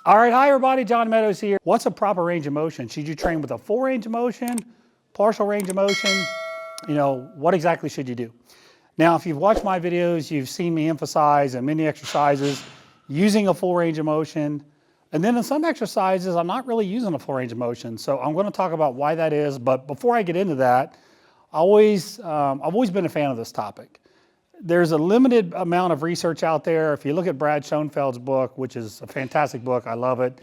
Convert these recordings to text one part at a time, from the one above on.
All right, hi everybody, John Meadows here. What's a proper range of motion? Should you train with a full range of motion, partial range of motion? What exactly should you do? Now, if you've watched my videos, you've seen me emphasize in many exercises using a full range of motion. And then in some exercises, I'm not really using a full range of motion. So I'm going to talk about why that is. But before I get into that, I've always been a fan of this topic. There's a limited amount of research out there. If you look at Brad Schoenfeld's book, which is a fantastic book, I love it.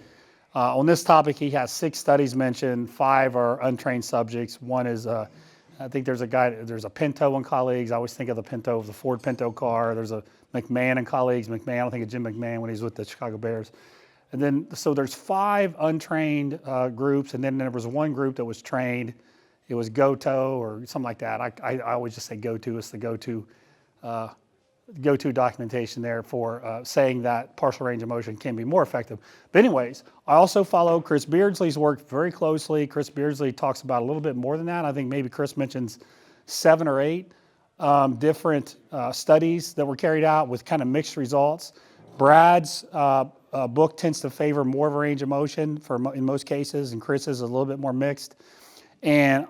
On this topic, he has 6 studies mentioned. 5 are untrained subjects. One is, I think there's a Pinto and colleagues. I always think of the Pinto of the Ford Pinto car. There's a McMahon and colleagues. McMahon, I don't think of Jim McMahon when he's with the Chicago Bears. And then, so there's 5 untrained groups, and then there was one group that was trained. It was GoTo or something like that. I always just say GoTo. It's the go-to documentation there for saying that partial range of motion can be more effective. But anyways, I also follow Chris Beardsley's work very closely. Chris Beardsley talks about a little bit more than that. I think maybe Chris mentions 7 or 8 different studies that were carried out with kind of mixed results. Brad's book tends to favor more of a range of motion in most cases, and Chris's is a little bit more mixed. And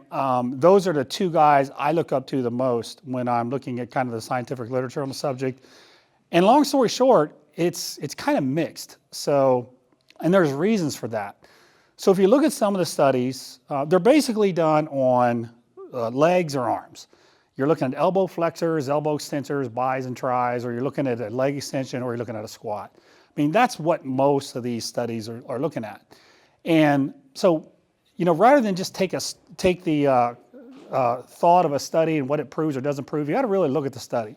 those are the 2 guys I look up to the most when I'm looking at kind of the scientific literature on the subject. And long story short, it's kind of mixed. So, and there's reasons for that. So if you look at some of the studies, they're basically done on legs or arms. You're looking at elbow flexors, elbow extensors, bis and tris, or you're looking at a leg extension, or you're looking at a squat. I mean, that's what most of these studies are looking at. And so, rather than just take the thought of a study and what it proves or doesn't prove, you got to really look at the study.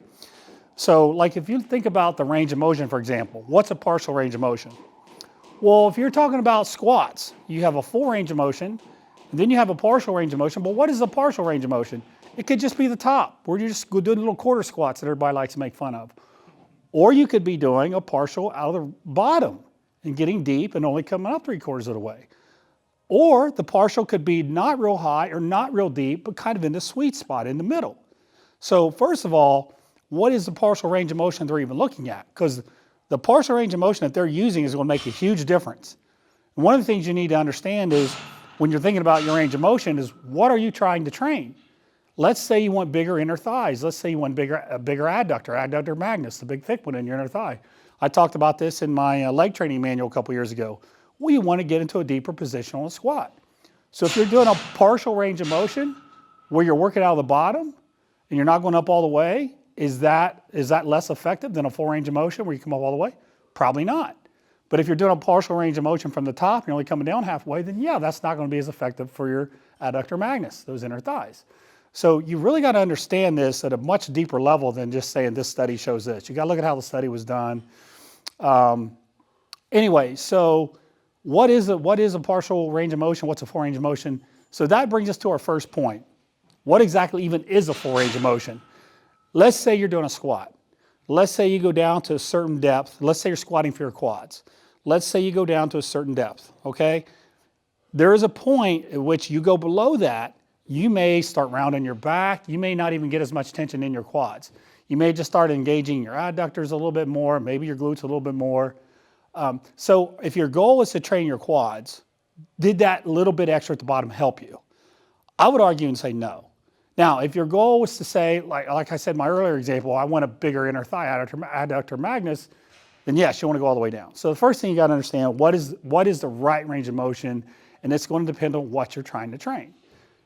So, like if you think about the range of motion, for example, what's a partial range of motion? Well, if you're talking about squats, you have a full range of motion, and then you have a partial range of motion. But what is the partial range of motion? It could just be the top, where you're just doing little quarter squats that everybody likes to make fun of. Or you could be doing a partial out of the bottom and getting deep and only coming up 3/4 of the way. Or the partial could be not real high or not real deep, but kind of in the sweet spot in the middle. So first of all, what is the partial range of motion they're even looking at? Because the partial range of motion that they're using is going to make a huge difference. And one of the things you need to understand is when you're thinking about your range of motion is what are you trying to train? Let's say you want bigger inner thighs. Let's say you want a bigger adductor magnus, the big thick one in your inner thigh. I talked about this in my leg training manual a couple years ago. Well, you want to get into a deeper position on a squat. So if you're doing a partial range of motion where you're working out of the bottom and you're not going up all the way, is that less effective than a full range of motion where you come up all the way? Probably not. But if you're doing a partial range of motion from the top and you're only coming down halfway, then yeah, that's not going to be as effective for your adductor magnus, those inner thighs. So you really got to understand this at a much deeper level than just saying this study shows this. You got to look at how the study was done. Anyway, so what is a partial range of motion? What's a full range of motion? So that brings us to our first point. What exactly even is a full range of motion? Let's say you're doing a squat. Let's say you go down to a certain depth. Let's say you're squatting for your quads. Let's say you go down to a certain depth, okay? There is a point at which you go below that, you may start rounding your back. You may not even get as much tension in your quads. You may just start engaging your adductors a little bit more, maybe your glutes a little bit more. So if your goal is to train your quads, did that little bit extra at the bottom help you? I would argue and say no. Now, if your goal was to say, like I said in my earlier example, I want a bigger inner thigh adductor magnus, then yes, you want to go all the way down. So the first thing you got to understand, what is the right range of motion, and it's going to depend on what you're trying to train.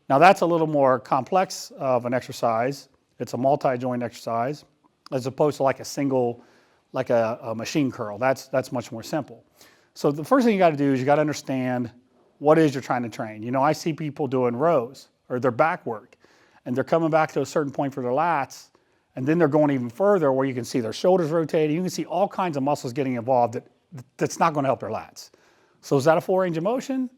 Now that's a little more complex of an exercise. It's a multi-joint exercise as opposed to like a single, like a machine curl. That's much more simple. So the first thing you got to do is you got to understand what it is you're trying to train. I see people doing rows or their back work, and they're coming back to a certain point for their lats, and then they're going even further where you can see their shoulders rotating. You can see all kinds of muscles getting involved that's not going to help their lats. So is that a full range of motion?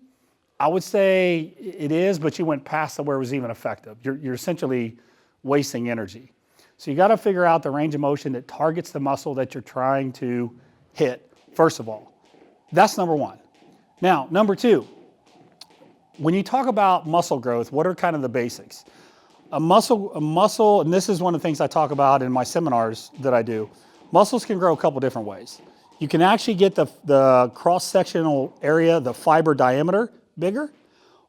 I would say it is, but you went past where it was even effective. You're essentially wasting energy. So you got to figure out the range of motion that targets the muscle that you're trying to hit, first of all. That's number one. Now, number two, when you talk about muscle growth, what are kind of the basics? A muscle, and this is one of the things I talk about in my seminars that I do. Muscles can grow a couple different ways. You can actually get the cross-sectional area, the fiber diameter bigger,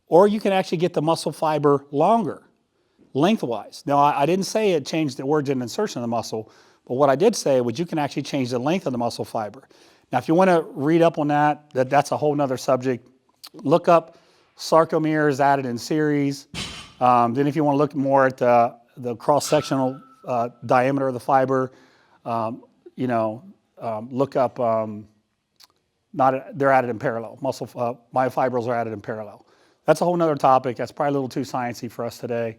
or you can actually get the muscle fiber longer, lengthwise. Now, I didn't say it changed the origin and insertion of the muscle, but what I did say was you can actually change the length of the muscle fiber. Now, if you want to read up on that's a whole nother subject. Look up sarcomeres added in series. Then if you want to look more at the cross-sectional diameter of the fiber, look up, they're added in parallel. Myofibrils are added in parallel. That's a whole nother topic. That's probably a little too sciencey for us today.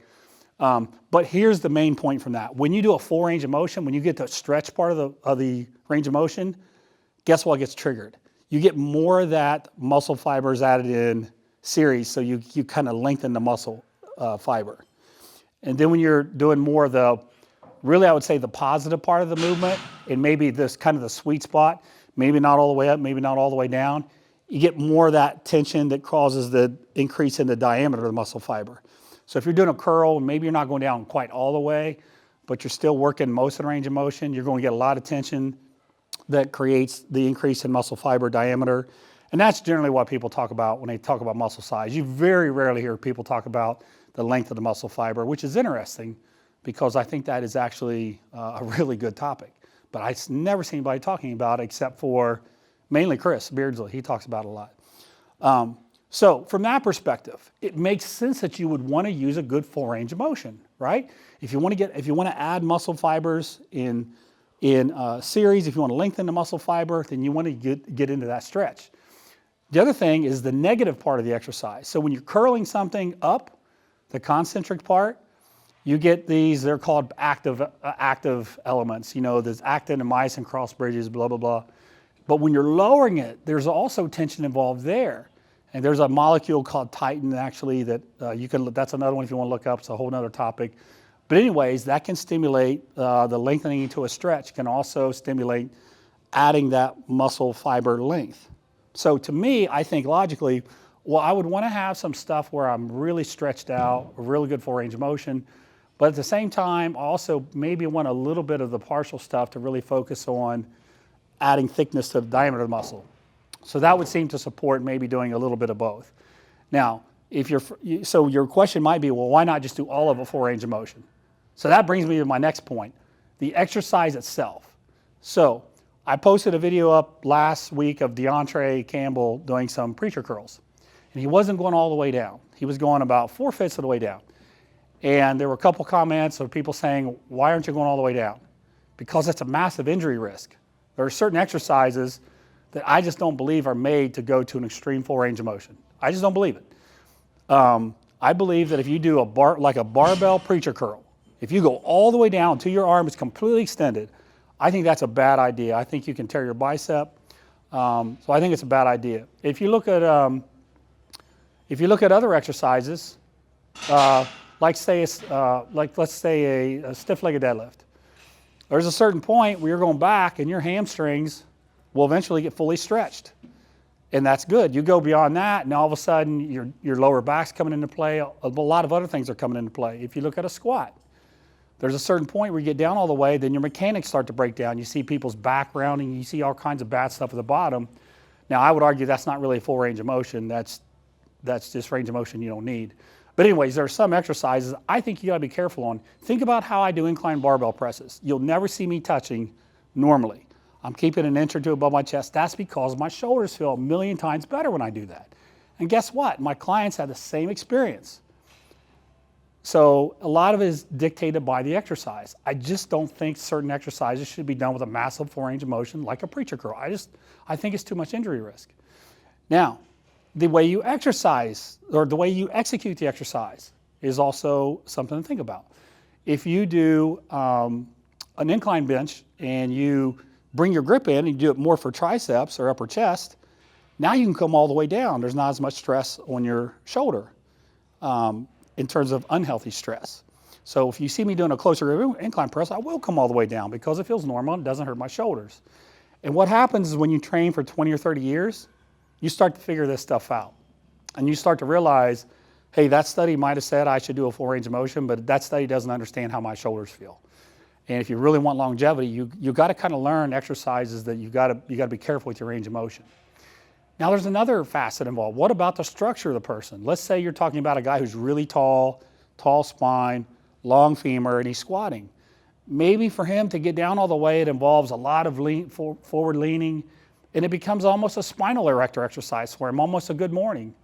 But here's the main point from that. When you do a full range of motion, when you get the stretch part of the range of motion, guess what gets triggered? You get more of that muscle fibers added in series, so you kind of lengthen the muscle fiber. And then when you're doing more of the, really I would say the positive part of the movement, and maybe this kind of the sweet spot, maybe not all the way up, maybe not all the way down, you get more of that tension that causes the increase in the diameter of the muscle fiber. So if you're doing a curl, maybe you're not going down quite all the way, but you're still working most of the range of motion, you're going to get a lot of tension that creates the increase in muscle fiber diameter. And that's generally what people talk about when they talk about muscle size. You very rarely hear people talk about the length of the muscle fiber, which is interesting because I think that is actually a really good topic. But I never see anybody talking about it except for mainly Chris Beardsley. He talks about it a lot. So from that perspective, it makes sense that you would want to use a good full range of motion, right? If you want to add muscle fibers in series, if you want to lengthen the muscle fiber, then you want to get into that stretch. The other thing is the negative part of the exercise. So when you're curling something up, the concentric part, you get these, they're called active elements. There's actin and myosin cross bridges, blah, blah, blah. But when you're lowering it, there's also tension involved there. And there's a molecule called titin, actually, that that's another one if you want to look up. It's a whole other topic. But anyways, that can stimulate the lengthening into a stretch, can also stimulate adding that muscle fiber length. So to me, I think logically, well, I would want to have some stuff where I'm really stretched out, a really good full range of motion, but at the same time, also maybe want a little bit of the partial stuff to really focus on adding thickness to the diameter of the muscle. So that would seem to support maybe doing a little bit of both. Now, so your question might be, well, why not just do all of a full range of motion? So that brings me to my next point, the exercise itself. So I posted a video up last week of DeAndre Campbell doing some preacher curls. And he wasn't going all the way down. He was going about 4/5 of the way down. And there were a couple comments of people saying, why aren't you going all the way down? Because it's a massive injury risk. There are certain exercises that I just don't believe are made to go to an extreme full range of motion. I just don't believe it. I believe that if you do like a barbell preacher curl, if you go all the way down until your arm is completely extended, I think that's a bad idea. I think you can tear your bicep. So I think it's a bad idea. If you look at other exercises, let's say a stiff-legged deadlift. There's a certain point where you're going back and your hamstrings will eventually get fully stretched. And that's good. You go beyond that, and all of a sudden your lower back's coming into play. A lot of other things are coming into play. If you look at a squat, there's a certain point where you get down all the way, then your mechanics start to break down. You see people's back rounding, you see all kinds of bad stuff at the bottom. Now, I would argue that's not really a full range of motion. That's just range of motion you don't need. But anyways, there are some exercises I think you gotta be careful on. Think about how I do incline barbell presses. You'll never see me touching normally. I'm keeping an inch or two above my chest. That's because my shoulders feel a million times better when I do that. And guess what? My clients have the same experience. So a lot of it is dictated by the exercise. I just don't think certain exercises should be done with a massive full range of motion like a preacher curl. I think it's too much injury risk. Now, the way you exercise or the way you execute the exercise is also something to think about. If you do an incline bench and you bring your grip in and you do it more for triceps or upper chest, now you can come all the way down. There's not as much stress on your shoulder in terms of unhealthy stress. So if you see me doing a closer incline press, I will come all the way down because it feels normal and it doesn't hurt my shoulders. And what happens is when you train for 20 or 30 years, you start to figure this stuff out. And you start to realize, hey, that study might have said I should do a full range of motion, but that study doesn't understand how my shoulders feel. And if you really want longevity, you got to kind of learn exercises that you got to be careful with your range of motion. Now there's another facet involved. What about the structure of the person? Let's say you're talking about a guy who's really tall spine, long femur, and he's squatting. Maybe for him to get down all the way, it involves a lot of forward leaning, and it becomes almost a spinal erector exercise for him, almost a good morning.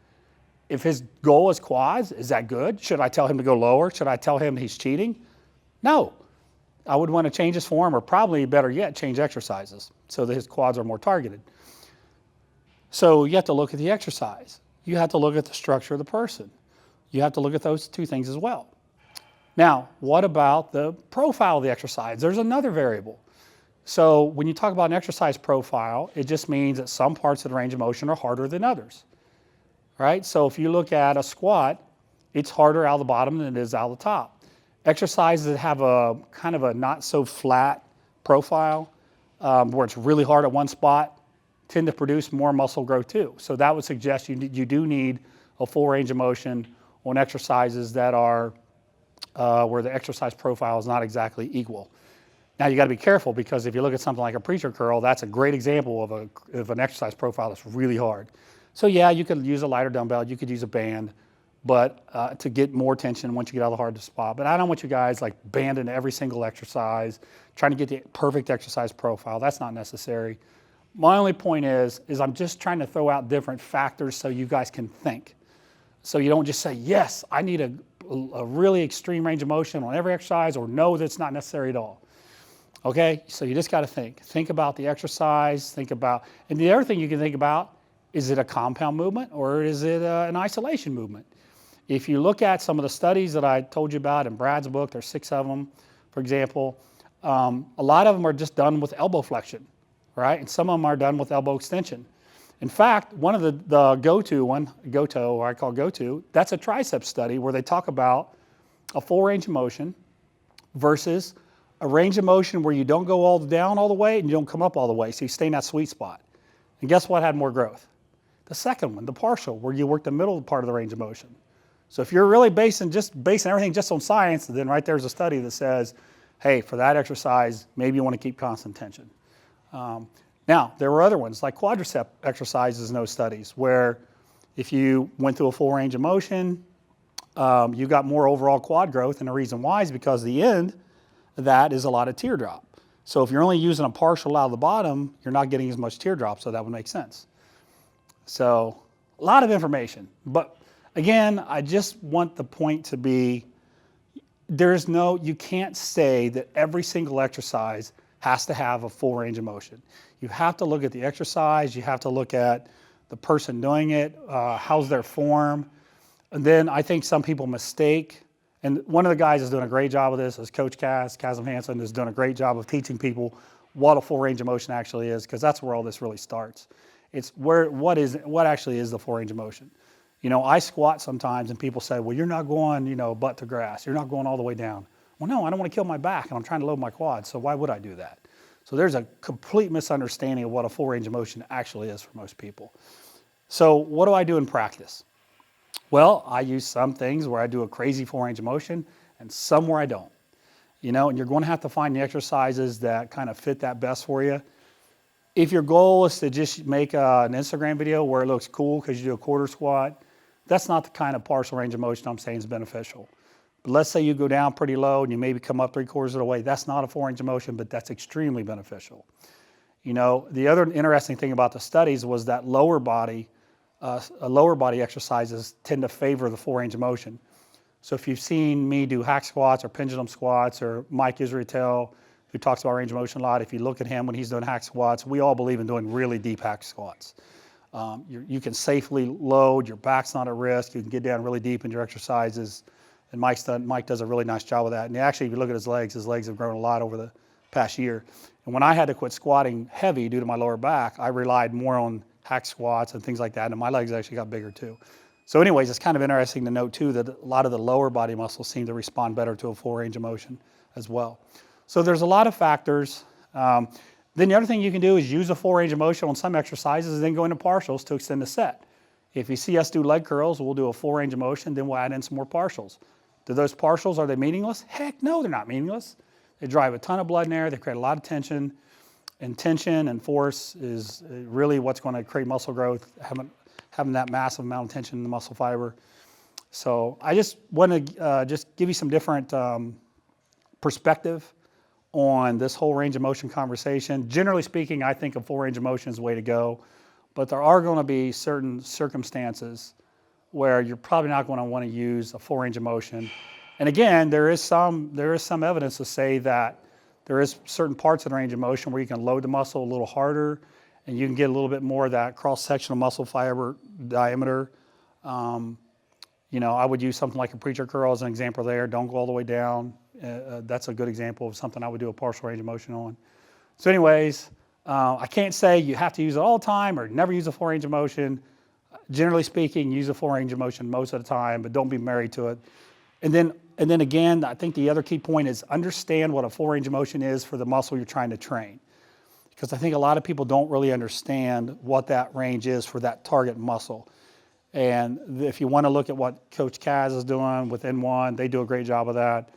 If his goal is quads, is that good? Should I tell him to go lower? Should I tell him he's cheating? No. I would want to change his form, or probably better yet, change exercises so that his quads are more targeted. So you have to look at the exercise. You have to look at the structure of the person. You have to look at those two things as well. Now, what about the profile of the exercise? There's another variable. So when you talk about an exercise profile, it just means that some parts of the range of motion are harder than others, right? So if you look at a squat, it's harder out of the bottom than it is out of the top. Exercises that have a kind of a not so flat profile, where it's really hard at one spot, tend to produce more muscle growth too. So that would suggest you do need a full range of motion on exercises that are where the exercise profile is not exactly equal. Now you got to be careful, because if you look at something like a preacher curl, that's a great example of an exercise profile that's really hard. So yeah, you could use a lighter dumbbell, you could use a band, but to get more tension once you get out of the hardest spot. But I don't want you guys like banding every single exercise, trying to get the perfect exercise profile. That's not necessary. My only point is I'm just trying to throw out different factors so you guys can think. So you don't just say, yes, I need a really extreme range of motion on every exercise, or no, that's not necessary at all. Okay, so you just got to think. Think about the exercise, and the other thing you can think about, is it a compound movement or is it an isolation movement? If you look at some of the studies that I told you about in Brad's book, there's 6 of them, for example, a lot of them are just done with elbow flexion, right? And some of them are done with elbow extension. In fact, one of the go-to one, GOTO, or I call GOTO, that's a Tricep study where they talk about a full range of motion versus a range of motion where you don't go all down all the way and you don't come up all the way, so you stay in that sweet spot. And guess what had more growth? The second one, the partial, where you work the middle part of the range of motion. So if you're really basing everything just on science, then right there's a study that says, hey, for that exercise, maybe you want to keep constant tension. Now, there were other ones, like quadricep exercises in those studies, where if you went through a full range of motion, you got more overall quad growth, and the reason why is because the end of that is a lot of teardrop. So if you're only using a partial out of the bottom, you're not getting as much teardrop, so that would make sense. So a lot of information, but again, I just want the point to be, you can't say that every single exercise has to have a full range of motion. You have to look at the exercise, you have to look at the person doing it, how's their form. And then I think some people mistake, and one of the guys is doing a great job of this is Coach Chasm Hansen is doing a great job of teaching people what a full range of motion actually is, because that's where all this really starts. It's what actually is the full range of motion. You know, I squat sometimes and people say, well, you're not going, butt to grass. You're not going all the way down. Well, no, I don't want to kill my back and I'm trying to load my quads, so why would I do that? So there's a complete misunderstanding of what a full range of motion actually is for most people. So what do I do in practice? Well, I use some things where I do a crazy full range of motion and some where I don't. And you're going to have to find the exercises that kind of fit that best for you. If your goal is to just make an Instagram video where it looks cool because you do a quarter squat, that's not the kind of partial range of motion I'm saying is beneficial. But let's say you go down pretty low and you maybe come up 3/4 of the way. That's not a full range of motion, but that's extremely beneficial. The other interesting thing about the studies was that lower body exercises tend to favor the full range of motion. So if you've seen me do hack squats or pendulum squats, or Mike Israetel, who talks about range of motion a lot, if you look at him when he's doing hack squats, we all believe in doing really deep hack squats. You can safely load, your back's not at risk, you can get down really deep in your exercises, and Mike does a really nice job of that. And actually, if you look at his legs have grown a lot over the past year. And when I had to quit squatting heavy due to my lower back, I relied more on hack squats and things like that, and my legs actually got bigger too. So anyways, it's kind of interesting to note too that a lot of the lower body muscles seem to respond better to a full range of motion as well. So there's a lot of factors. Then the other thing you can do is use a full range of motion on some exercises and then go into partials to extend the set. If you see us do leg curls, we'll do a full range of motion, then we'll add in some more partials. Do those partials, are they meaningless? Heck no, they're not meaningless. They drive a ton of blood in there. They create a lot of tension. And tension and force is really what's going to create muscle growth, having that massive amount of tension in the muscle fiber. So I just want to just give you some different perspective on this whole range of motion conversation. Generally speaking, I think a full range of motion is the way to go, but there are going to be certain circumstances where you're probably not going to want to use a full range of motion. And again, there is some evidence to say that there is certain parts of the range of motion where you can load the muscle a little harder and you can get a little bit more of that cross-sectional muscle fiber diameter. I would use something like a preacher curl as an example there. Don't go all the way down. That's a good example of something I would do a partial range of motion on. So anyways, I can't say you have to use it all the time or never use a full range of motion. Generally speaking, use a full range of motion most of the time, but don't be married to it. And then again, I think the other key point is understand what a full range of motion is for the muscle you're trying to train. Because I think a lot of people don't really understand what that range is for that target muscle. And if you want to look at what Coach Kaz is doing with N1, they do a great job of that.